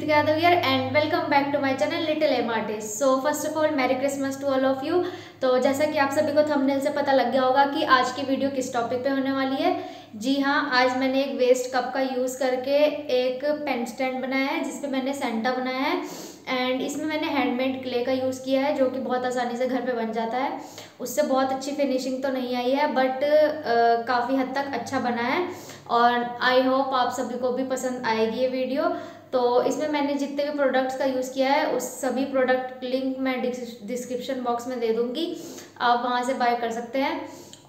Yadav here and welcome back to my channel Littleaimartist। So first of all Merry Christmas to all of you। तो जैसा कि आप सभी को thumbnail से पता लग गया होगा कि आज की वीडियो किस टॉपिक पे होने वाली है। जी हाँ, आज मैंने एक वेस्ट कप का यूज़ करके एक पेन स्टैंड बनाया है जिसपे मैंने सेंटा बनाया है एंड इसमें मैंने हैंडमेड क्ले का यूज़ किया है जो कि बहुत आसानी से घर पे बन जाता है। उससे बहुत अच्छी फिनिशिंग तो नहीं आई है बट काफ़ी हद तक अच्छा बना है और आई होप आप सभी को भी पसंद आएगी ये वीडियो। तो इसमें मैंने जितने भी प्रोडक्ट्स का यूज़ किया है उस सभी प्रोडक्ट लिंक मैं डिस्क्रिप्शन बॉक्स में दे दूँगी, आप वहाँ से बाय कर सकते हैं।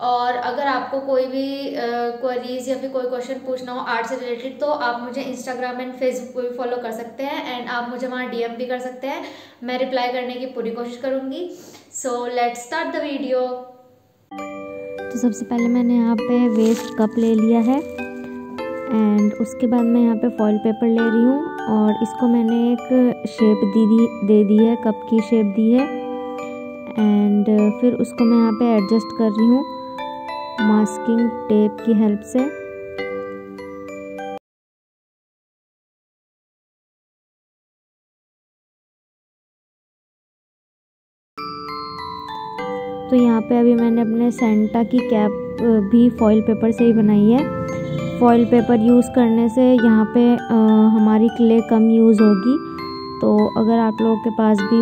और अगर आपको कोई भी क्वेरीज या फिर कोई क्वेश्चन पूछना हो आर्ट से रिलेटेड तो आप मुझे इंस्टाग्राम एंड फेसबुक पे भी फॉलो कर सकते हैं एंड आप मुझे वहाँ डीएम भी कर सकते हैं, मैं रिप्लाई करने की पूरी कोशिश करूँगी। So let's start the video. तो सबसे पहले मैंने यहाँ पे वेस्ट कप ले लिया है एंड उसके बाद मैं यहाँ पे फॉइल पेपर ले रही हूँ और इसको मैंने एक शेप दे दी है, कप की शेप दी है एंड फिर उसको मैं यहाँ पे एडजस्ट कर रही हूँ मास्किंग टेप की हेल्प से। तो यहाँ पे अभी मैंने अपने सेंटा की कैप भी फॉइल पेपर से ही बनाई है। फॉइल पेपर यूज़ करने से यहाँ पे हमारी क्ले कम यूज़ होगी, तो अगर आप लोगों के पास भी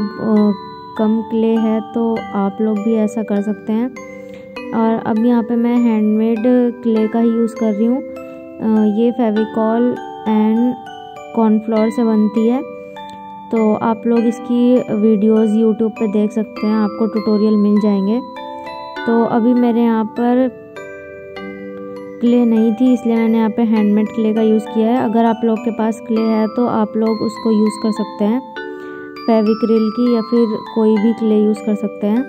कम क्ले है तो आप लोग भी ऐसा कर सकते हैं। और अब यहाँ पे मैं हैंडमेड क्ले का ही यूज़ कर रही हूँ। ये फेविकॉल एंड कॉर्नफ्लोर से बनती है, तो आप लोग इसकी वीडियोस यूट्यूब पे देख सकते हैं, आपको ट्यूटोरियल मिल जाएंगे। तो अभी मेरे यहाँ पर क्ले नहीं थी इसलिए मैंने यहाँ पे हैंडमेड क्ले का यूज़ किया है। अगर आप लोग के पास क्ले है तो आप लोग उसको यूज़ कर सकते हैं, फेविक्रिल की या फिर कोई भी क्ले यूज़ कर सकते हैं।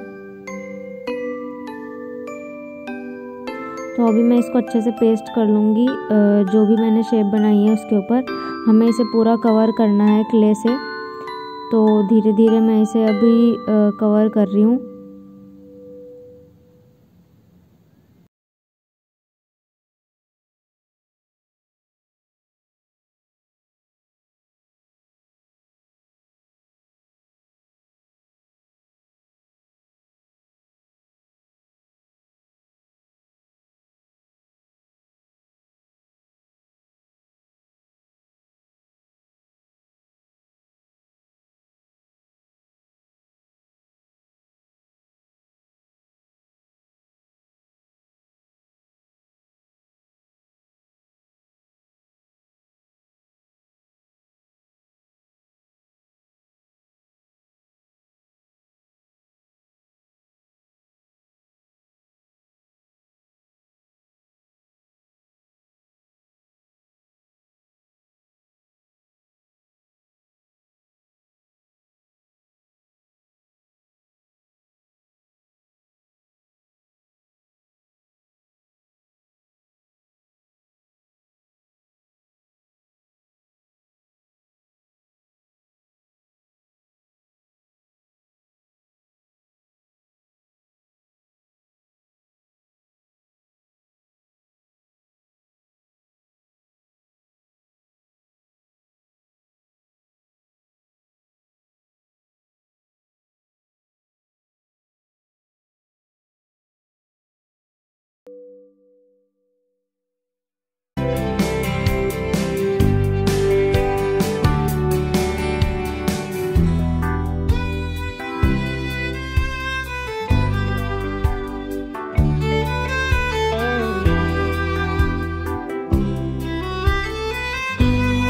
तो अभी मैं इसको अच्छे से पेस्ट कर लूँगी, जो भी मैंने शेप बनाई है उसके ऊपर हमें इसे पूरा कवर करना है क्ले से। तो धीरे धीरे मैं इसे अभी कवर कर रही हूँ।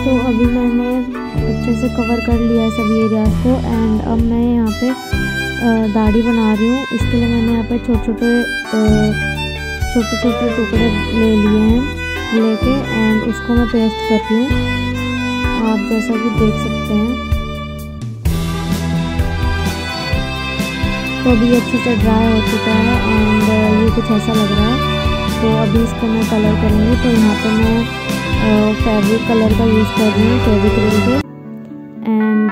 तो अभी मैंने अच्छे से कवर कर लिया है सभी एरियाज को एंड अब मैं यहाँ पे दाढ़ी बना रही हूँ। इसके लिए मैंने यहाँ पे छोटे छोटे टुकड़े ले लिए हैं लेके एंड उसको मैं पेस्ट कर रही हूँ, आप जैसा कि देख सकते हैं। तो अभी अच्छे से ड्राई हो चुका है एंड ये कुछ ऐसा लग रहा है। तो अभी इसको मैं कलर करूँगी, तो यहाँ पे मैं फैब्रिक कलर का यूज़ कर रही हूँ फेविक्रिल के एंड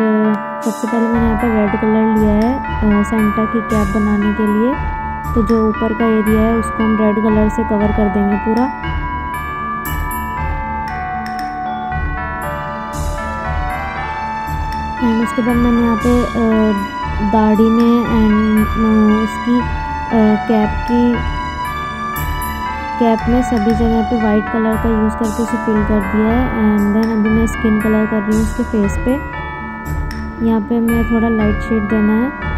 सबसे पहले मैंने यहाँ पर रेड कलर लिया है सेंटा की कैप बनाने के लिए। तो जो ऊपर का एरिया है उसको हम रेड कलर से कवर कर देंगे पूरा। एंड उसके बाद मैंने यहाँ पे दाढ़ी में एंड उसकी कैप में सभी जगह पे वाइट कलर का यूज़ करके उसे फिल कर दिया है। एंड देन अभी मैं स्किन कलर कर रही हूँ उसके फेस पे। यहाँ पे मैं थोड़ा लाइट शेड देना है।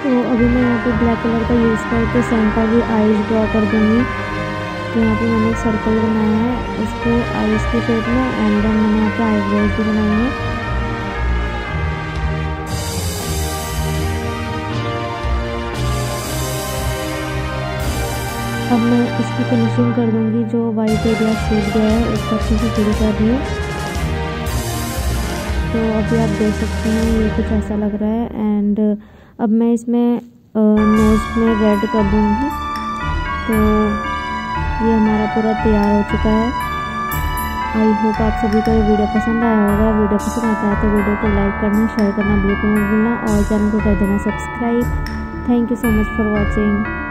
तो अभी मैं यहाँ पे ब्लैक कलर का यूज़ करके सेंटा की आईज ड्रॉ कर दूँगी। तो यहाँ पे मैंने एक सर्कल बनाया है उसको आईज की शेप में। एंड देन मैंने यहाँ पे आईब्रोज भी बनाई है। अब मैं इसकी फिनिशिंग कर दूँगी। जो वाइट एरिया छूट गया है उसको अच्छे से फिल कर रही हूँ। तो अभी आप देख सकते हैं ये कुछ ऐसा लग रहा है। एंड अब मैं इसमें नोज़ में रेड कर दूँगी। तो ये हमारा पूरा तैयार हो चुका है। आई होप आप सभी को ये वीडियो पसंद आया होगा। वीडियो पसंद आता है तो वीडियो को लाइक करना, शेयर करना बिल्कुल मत भूलना और चैनल को कर देना subscribe. Thank you so much for watching.